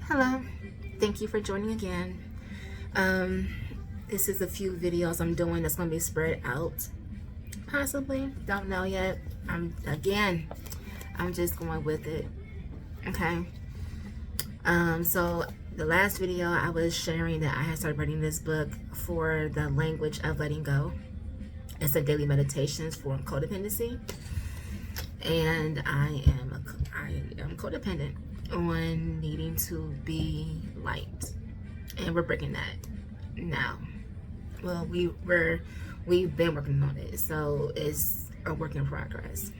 Hello, thank you for joining again. Um, this is a few videos I'm doing that's going to be spread out, possibly. Don't know yet. I'm just going with it. Okay. So the last video I was sharing that I had started writing this book for the language of letting go. It's a daily meditations for codependency, and I am codependent on needing to be liked, and we're breaking that now. Well, we've been working on it, so it's a work in progress.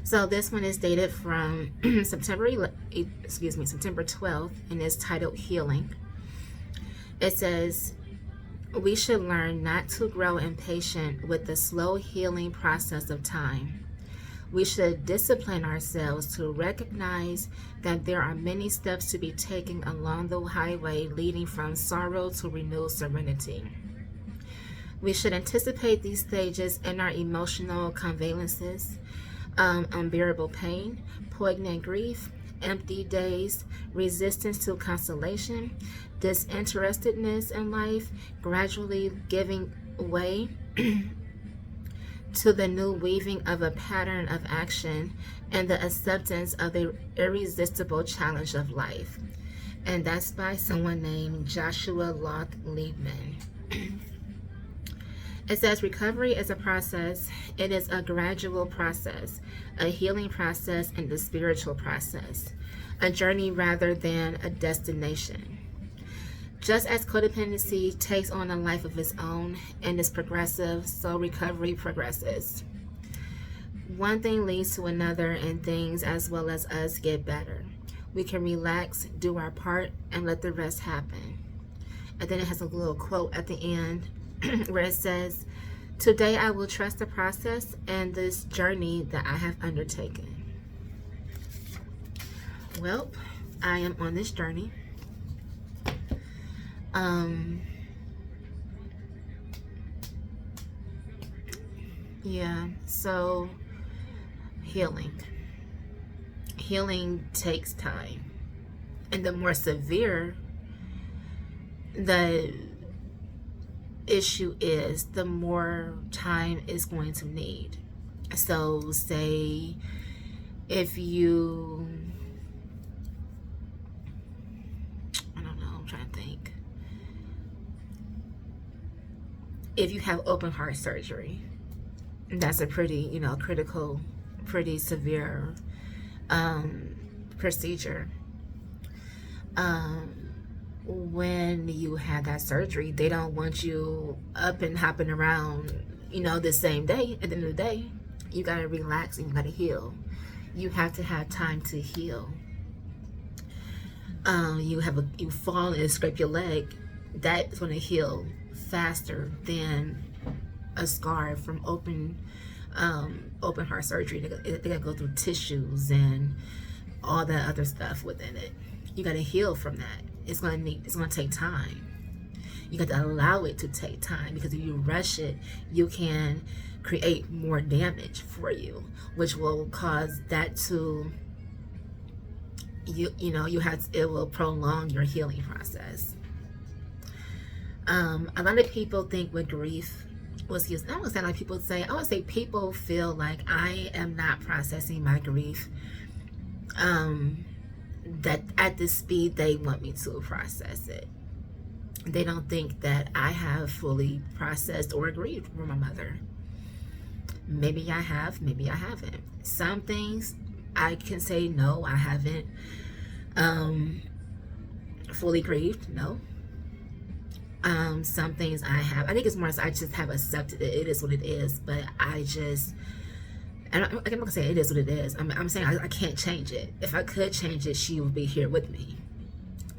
So this one is dated from September 12th, and it's titled Healing. It says, we should learn not to grow impatient with the slow healing process of time. We should discipline ourselves to recognize that there are many steps to be taken along the highway leading from sorrow to renewed serenity. We should anticipate these stages in our emotional convalences, unbearable pain, poignant grief, empty days, resistance to consolation, disinterestedness in life, gradually giving way to the new weaving of a pattern of action and the acceptance of the irresistible challenge of life. And that's by someone named Joshua Loth Liebman. It says recovery is a process. It is a gradual process, a healing process, and a spiritual process, a journey rather than a destination. Just as codependency takes on a life of its own and is progressive, so recovery progresses. One thing leads to another, and things as well as us get better. We can relax, do our part, and let the rest happen. And then it has a little quote at the end where it says, today I will trust the process and this journey that I have undertaken. Well, I am on this journey. Yeah, so healing takes time, and the more severe the issue is, the more time is going to need. So say if you, I don't know, I'm trying to think, if you have open heart surgery, that's a pretty, critical, pretty severe procedure. When you have that surgery, they don't want you up and hopping around, the same day. At the end of the day, you gotta relax and you gotta heal. You have to have time to heal. You fall and scrape your leg, that's gonna heal faster than a scar from open heart surgery. They gotta go through tissues and all that other stuff within it. You gotta heal from that. It's gonna take time. You got to allow it to take time, because if you rush it, you can create more damage for you, which will cause that to it will prolong your healing process. A lot of people think with grief, I would say, like people say, I would say people feel like I am not processing my grief that at the speed they want me to process it. They don't think that I have fully processed or grieved for my mother. Maybe I have, maybe I haven't. Some things I can say no, I haven't fully grieved, no. Some things I have. I think it's more so I just have accepted it. It is what it is. But I'm not gonna say it is what it is. I'm saying I can't change it. If I could change it, she would be here with me.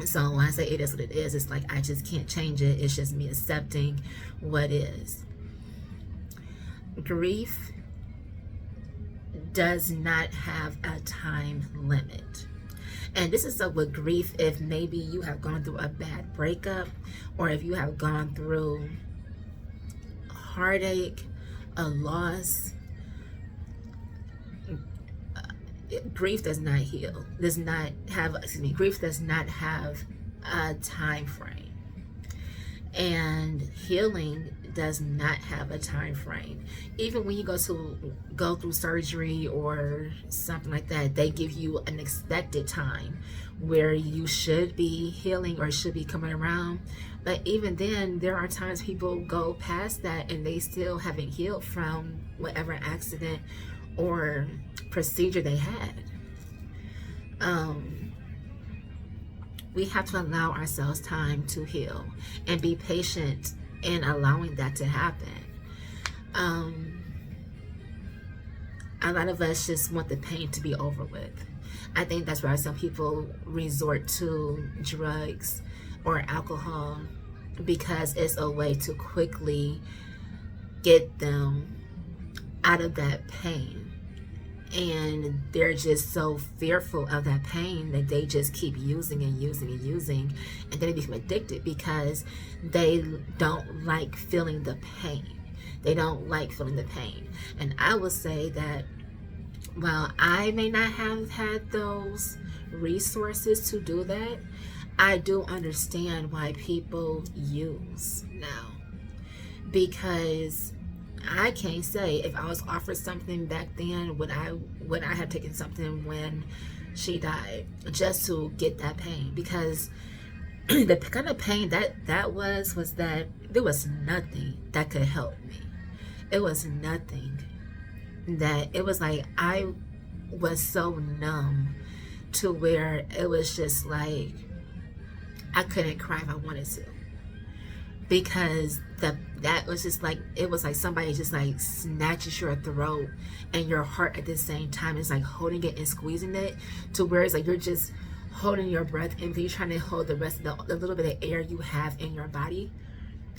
So when I say it is what it is, it's like I just can't change it. It's just me accepting what is. Grief does not have a time limit. And this is up with grief if maybe you have gone through a bad breakup, or if you have gone through heartache, a loss. grief does not heal, does not have, grief does not have a time frame. And healing does not have a time frame. Even when you go through surgery or something like that, they give you an expected time where you should be healing or should be coming around. But even then, there are times people go past that and they still haven't healed from whatever accident or procedure they had. We have to allow ourselves time to heal and be patient in allowing that to happen. A lot of us just want the pain to be over with. I think that's why some people resort to drugs or alcohol, because it's a way to quickly get them out of that pain. And they're just so fearful of that pain that they just keep using and using and using, and then they become addicted because they don't like feeling the pain. They don't like feeling the pain. And I will say that while I may not have had those resources to do that, I do understand why people use now. Because I can't say if I was offered something back then, would I have taken something when she died just to get that pain? Because the kind of pain that was that there was nothing that could help me. It was nothing. That it was like I was so numb to where it was just like I couldn't cry if I wanted to, because that was just like, it was like somebody just like snatches your throat and your heart at the same time. It's like holding it and squeezing it to where it's like you're just holding your breath in, but you're trying to hold the rest of the little bit of air you have in your body.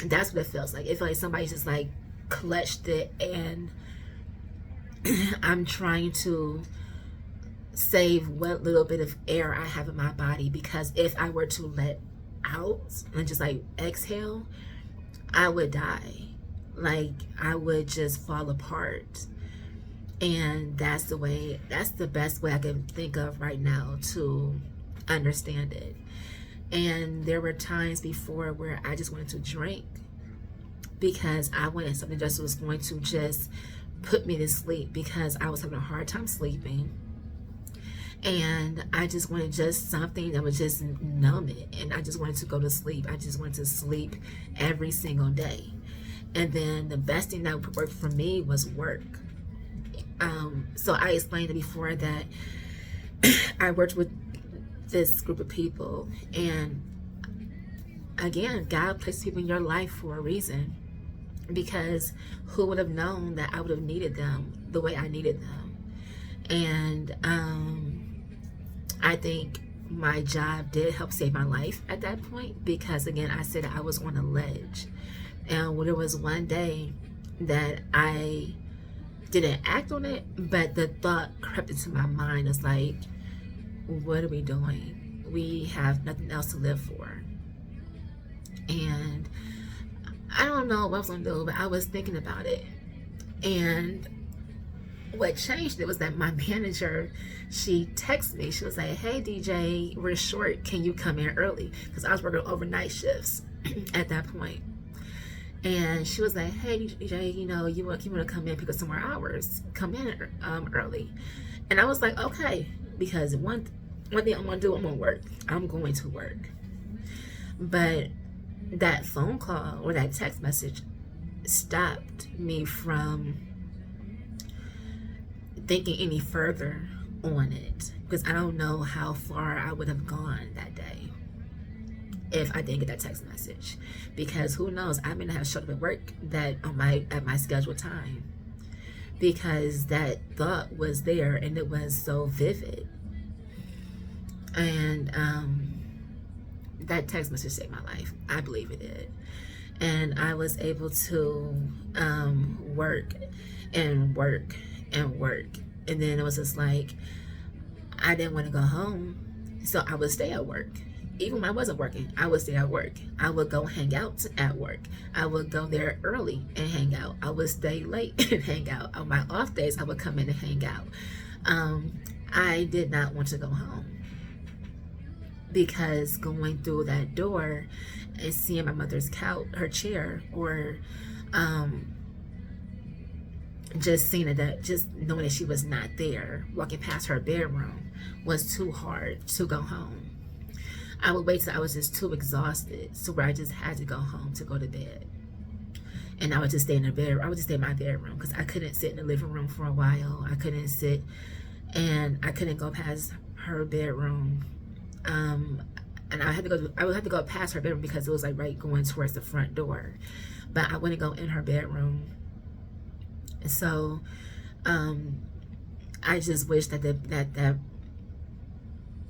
That's what it feels like. It feels like somebody just like clutched it, and I'm trying to save what little bit of air I have in my body, because if I were to let out and just like exhale, I would die. Like I would just fall apart. And that's the best way I can think of right now to understand it. And there were times before where I just wanted to drink because I wanted something that was going to just put me to sleep, because I was having a hard time sleeping. And I just wanted just something that would just numb it. And I just wanted to go to sleep. I just wanted to sleep every single day. And then the best thing that would work for me was work. So I explained it before that I worked with this group of people. And again, God placed people in your life for a reason. Because who would have known that I would have needed them the way I needed them? And I think my job did help save my life at that point, because again, I said I was on a ledge. And there was one day that I didn't act on it, but the thought crept into my mind. It's like, what are we doing? We have nothing else to live for. And I don't know what I was going to do, but I was thinking about it. And what changed it was that my manager, she texted me. She was like, hey, DJ, we're short. Can you come in early? Because I was working overnight shifts at that point. And she was like, hey, DJ, you want to come in, pick up some more hours. Come in early. And I was like, okay. Because one thing I'm going to do, I'm going to work. I'm going to work. But that phone call or that text message stopped me from thinking any further on it, because I don't know how far I would have gone that day if I didn't get that text message. Because who knows, I may not have showed up at work at my scheduled time, because that thought was there and it was so vivid. And that text message saved my life. I believe it did. And I was able to work and work and work. And then it was just like, I didn't want to go home, so I would stay at work. Even when I wasn't working, I would stay at work. I would go hang out at work. I would go there early and hang out. I would stay late and hang out. On my off days, I would come in and hang out. I did not want to go home, because going through that door and seeing my mother's couch, her chair, or just seeing that, just knowing that she was not there, walking past her bedroom, was too hard to go home. I would wait till I was just too exhausted, so where I just had to go home to go to bed. And I would just stay in the bed. I would just stay in my bedroom, because I couldn't sit in the living room for a while. I couldn't sit, and I couldn't go past her bedroom. And I would have to go past her bedroom, because it was like right going towards the front door, but I wouldn't go in her bedroom. So I just wish that that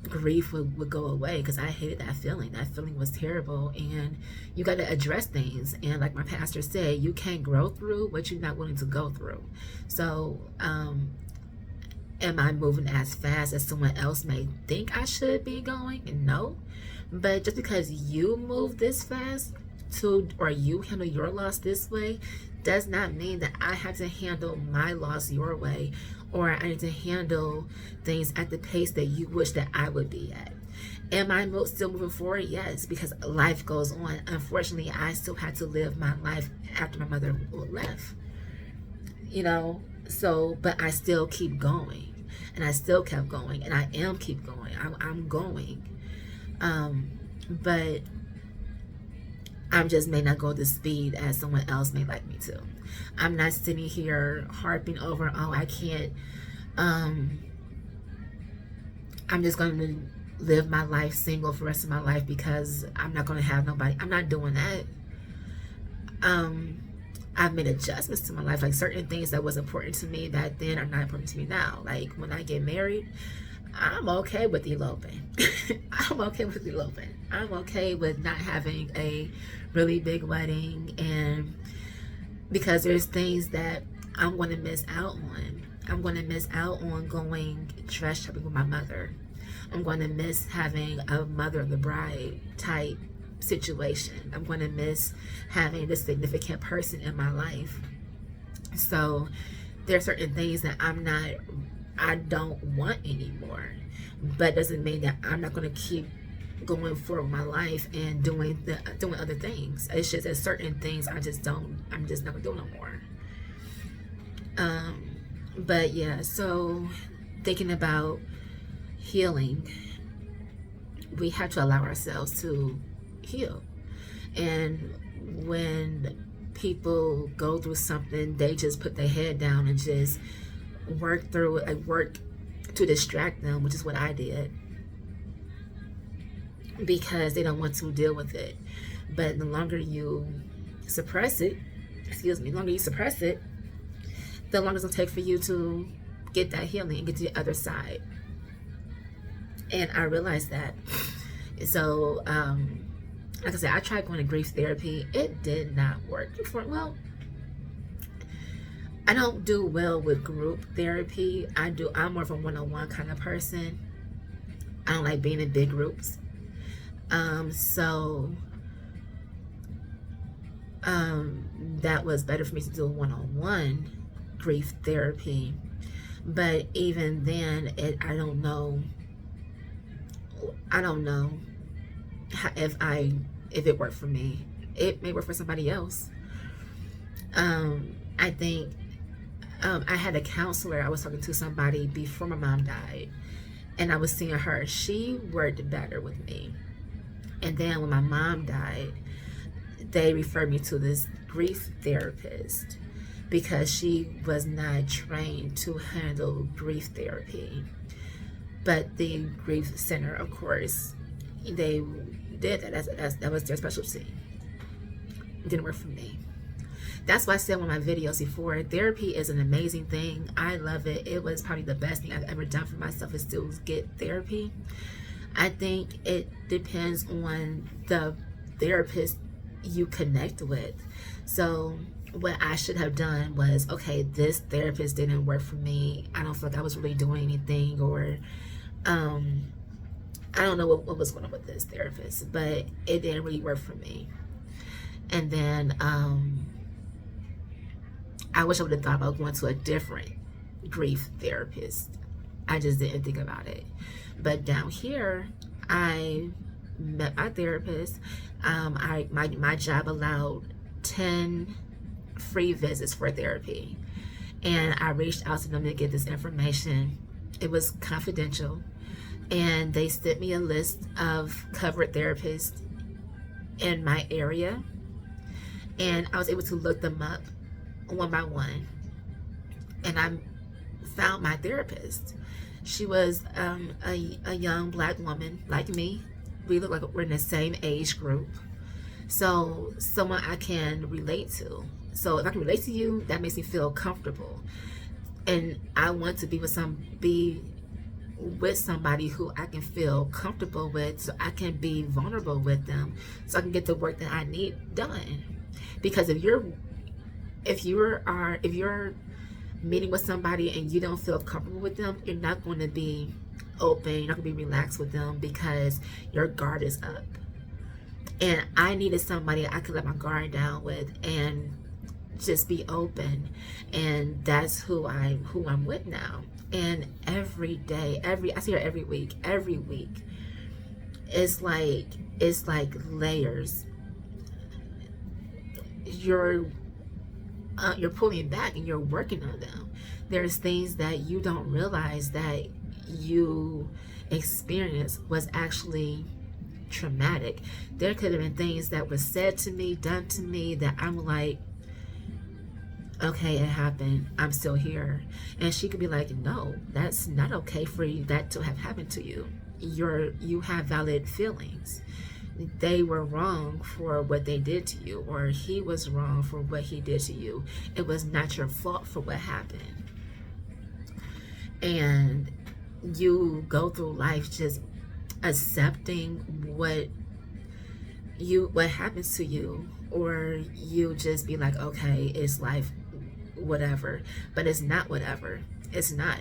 grief would go away, because I hated that feeling. That feeling was terrible, and you got to address things. And like my pastor said, you can't grow through what you're not willing to go through. So am I moving as fast as someone else may think I should be going? No. But just because you move this fast or you handle your loss this way, does not mean that I have to handle my loss your way, or I need to handle things at the pace that you wish that I would be at. Am I still moving forward? Yes, because life goes on. Unfortunately, I still had to live my life after my mother left. So, but I still keep going. And I still kept going, and I am keep going. I'm going. But I just may not go the speed as someone else may like me to. I'm not sitting here harping over, oh, I can't, I'm just going to live my life single for the rest of my life because I'm not going to have nobody. I'm not doing that. I've made adjustments to my life, like certain things that was important to me back then are not important to me now. Like when I get married, I'm okay with eloping. I'm okay with eloping. I'm okay with not having a really big wedding, and because there's things that I'm going to miss out on. I'm going to miss out on going dress shopping with my mother. I'm going to miss having a mother of the bride type situation. I'm going to miss having this significant person in my life. So there are certain things that I don't want anymore, but doesn't mean that I'm not going to keep going forward with my life and doing other things. It's just that certain things I'm just not going to do no more. But yeah, so thinking about healing, we have to allow ourselves to heal. And when people go through something, they just put their head down and just work through it, like work to distract them, which is what I did, because they don't want to deal with it. But the longer you suppress it, the longer you suppress it, the longer it's gonna take for you to get that healing and get to the other side. And I realized that. So like I said, I tried going to grief therapy. It did not work. Well, I don't do well with group therapy. I'm more of a one-on-one kind of person. I don't like being in big groups. So that was better for me to do a one-on-one grief therapy. But even then, I don't know if it worked for me. It may work for somebody else. I think I had a counselor. I was talking to somebody before my mom died, and I was seeing her. She worked better with me. And then when my mom died, they referred me to this grief therapist because she was not trained to handle grief therapy. But the grief center, of course, they did that. That was their specialty. It didn't work for me. That's why I said in one of my videos before, therapy is an amazing thing. I love it. It was probably the best thing I've ever done for myself, is to get therapy. I think it depends on the therapist you connect with. So what I should have done was, okay, this therapist didn't work for me. I don't feel like I was really doing anything, or I don't know what was going on with this therapist, but it didn't really work for me. And then I wish I would have thought about going to a different grief therapist. I just didn't think about it. But down here, I met my therapist. My job allowed 10 free visits for therapy, and I reached out to them to get this information. It was confidential, and they sent me a list of covered therapists in my area, and I was able to look them up one by one, and I found my therapist. She was a young black woman like me. We look like we're in the same age group, so someone I can relate to. So if I can relate to you, that makes me feel comfortable, and I want to be with somebody who I can feel comfortable with, so I can be vulnerable with them, so I can get the work that I need done. Because if you're meeting with somebody and you don't feel comfortable with them, you're not going to be open, you're not going to be relaxed with them, because your guard is up. And I needed somebody I could let my guard down with and just be open, and that's who I'm with now. And every day, I see her every week, it's like layers. You're pulling back and you're working on them. There's things that you don't realize that you experience was actually traumatic. There could have been things that were said to me, done to me, that I'm like, okay, it happened, I'm still here. And she could be like, no, that's not okay for you, that to have happened to you. You have valid feelings. They were wrong for what they did to you, or he was wrong for what he did to you. It was not your fault for what happened. And you go through life just accepting what happens to you, or you just be like, okay, it's life, whatever. But it's not whatever. It's not.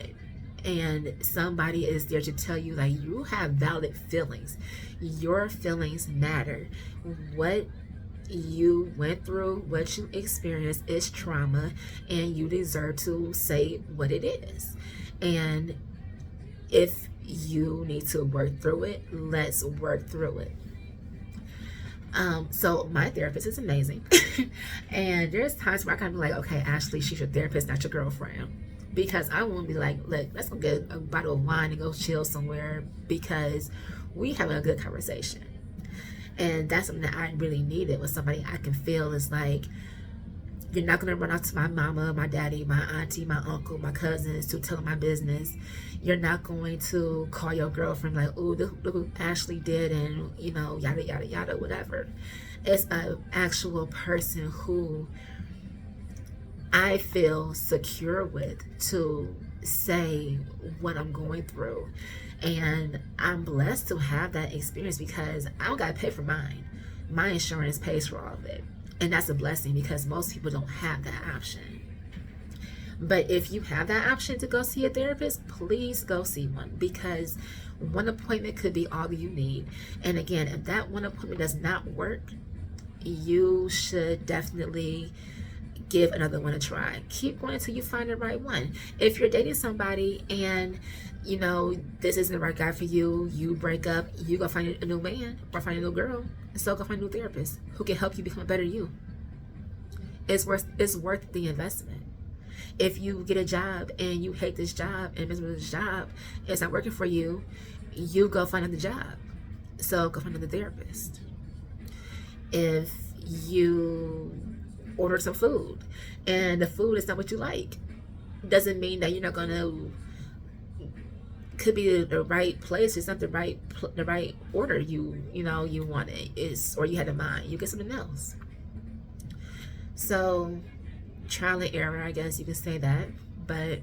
And somebody is there to tell you, like, you have valid feelings. Your feelings matter. What you went through, what you experienced is trauma, and you deserve to say what it is. And if you need to work through it, let's work through it. So my therapist is amazing. And there's times where I kind of be like, okay, Ashley, she's your therapist, not your girlfriend. Because I won't be like, look, let's go get a bottle of wine and go chill somewhere, because we having a good conversation. And that's something that I really needed, was somebody I can feel is like, you're not going to run out to my mama, my daddy, my auntie, my uncle, my cousins to tell them my business. You're not going to call your girlfriend like, oh, look what Ashley did, and, you know, yada, yada, yada, whatever. It's an actual person who I feel secure with to say what I'm going through. And I'm blessed to have that experience, because I don't got to pay for mine. My insurance pays for all of it. And that's a blessing, because most people don't have that option. But if you have that option to go see a therapist, please go see one, because one appointment could be all you need. And again, if that one appointment does not work, you should definitely give another one a try. Keep going until you find the right one. If you're dating somebody and, you know, this isn't the right guy for you, you break up, you go find a new man or find a new girl, so go find a new therapist who can help you become a better you. It's worth the investment. If you get a job and you hate this job and miserable with this job, it's not working for you, you go find another job. So go find another therapist. If you order some food and the food is not what you like, doesn't mean that you're not gonna, could be the right place, it's not the right order you wanted, is, or you had in mind, you get something else. So trial and error, I guess you could say that. But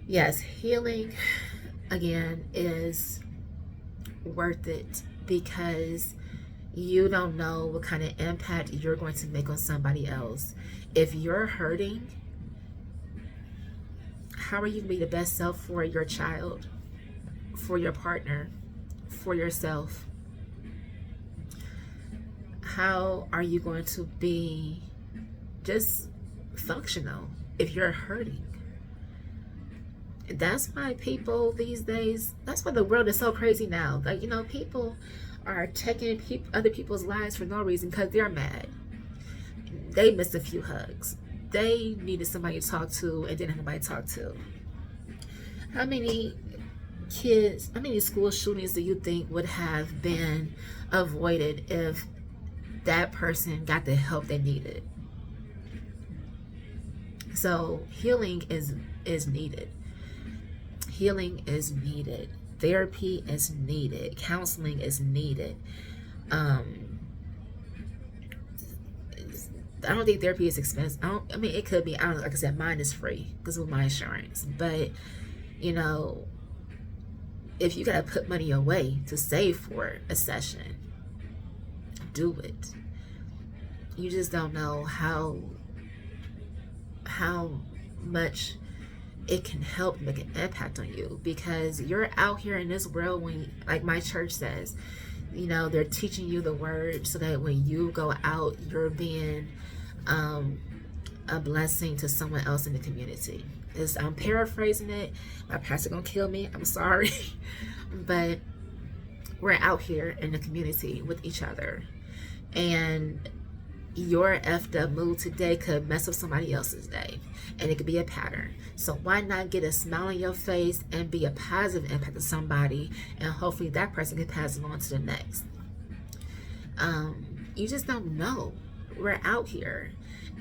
yes, healing again is worth it, because you don't know what kind of impact you're going to make on somebody else. If you're hurting, how are you going to be the best self for your child, for your partner, for yourself? How are you going to be just functional if you're hurting? That's why people these days, that's why the world is so crazy now. Like, people are taking other people's lives for no reason because they're mad. They missed a few hugs. They needed somebody to talk to and didn't have nobody to talk to. How many school shootings do you think would have been avoided if that person got the help they needed? So healing is needed. Healing is needed. Therapy is needed. Counseling is needed. I don't think therapy is expensive. It could be. I don't know. Like I said, mine is free because of my insurance. But, if you gotta put money away to save for a session, do it. You just don't know how much it can help make an impact on you, because you're out here in this world when, like my church says, they're teaching you the word so that when you go out, you're being a blessing to someone else in the community. I'm paraphrasing it. My pastor gonna kill me. I'm sorry. But we're out here in the community with each other. And your effed up mood today could mess up somebody else's day. And it could be a pattern. So why not get a smile on your face and be a positive impact to somebody, and hopefully that person can pass it on to the next. You just don't know. We're out here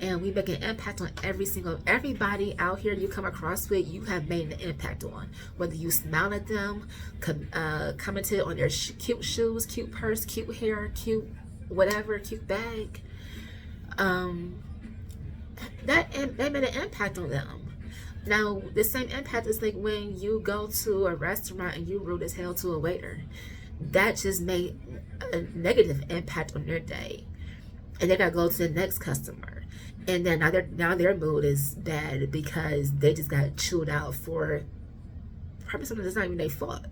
and we make an impact on everybody out here you come across with. You have made an impact on, whether you smile at them, commented on their cute shoes, cute purse, cute hair, cute whatever, cute bag. That made an impact on them. Now the same impact is like when you go to a restaurant and you rude as hell to a waiter. That just made a negative impact on their day, and they gotta go to the next customer, and then now their mood is bad because they just got chewed out for probably something that's not even their fault.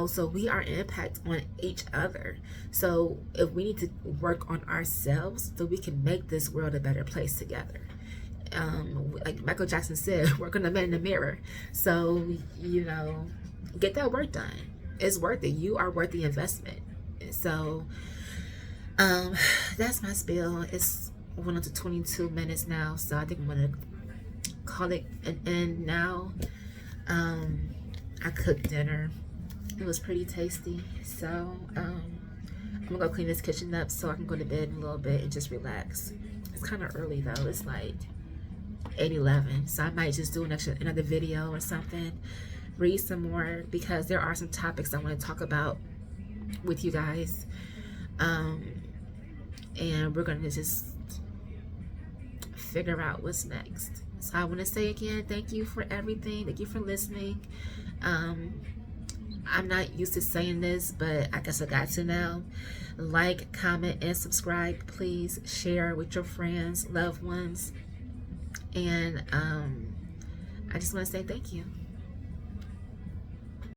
So we are an impact on each other. So if we need to work on ourselves so we can make this world a better place together, like Michael Jackson said, work on the man in the mirror. So get that work done. It's worth it. You are worth the investment. So that's my spiel. It's went on to 22 minutes now, so I think I'm gonna call it an end now. I cooked dinner. It was pretty tasty, so I'm gonna go clean this kitchen up so I can go to bed in a little bit and just relax. It's kind of early though. It's like 8:11, so I might just do another video or something, read some more, because there are some topics I want to talk about with you guys, and we're gonna just figure out what's next. So I want to say again, thank you for everything. Thank you for listening. I'm not used to saying this, but I guess I got to now. Like, comment, and subscribe. Please share with your friends, loved ones. And I just want to say thank you.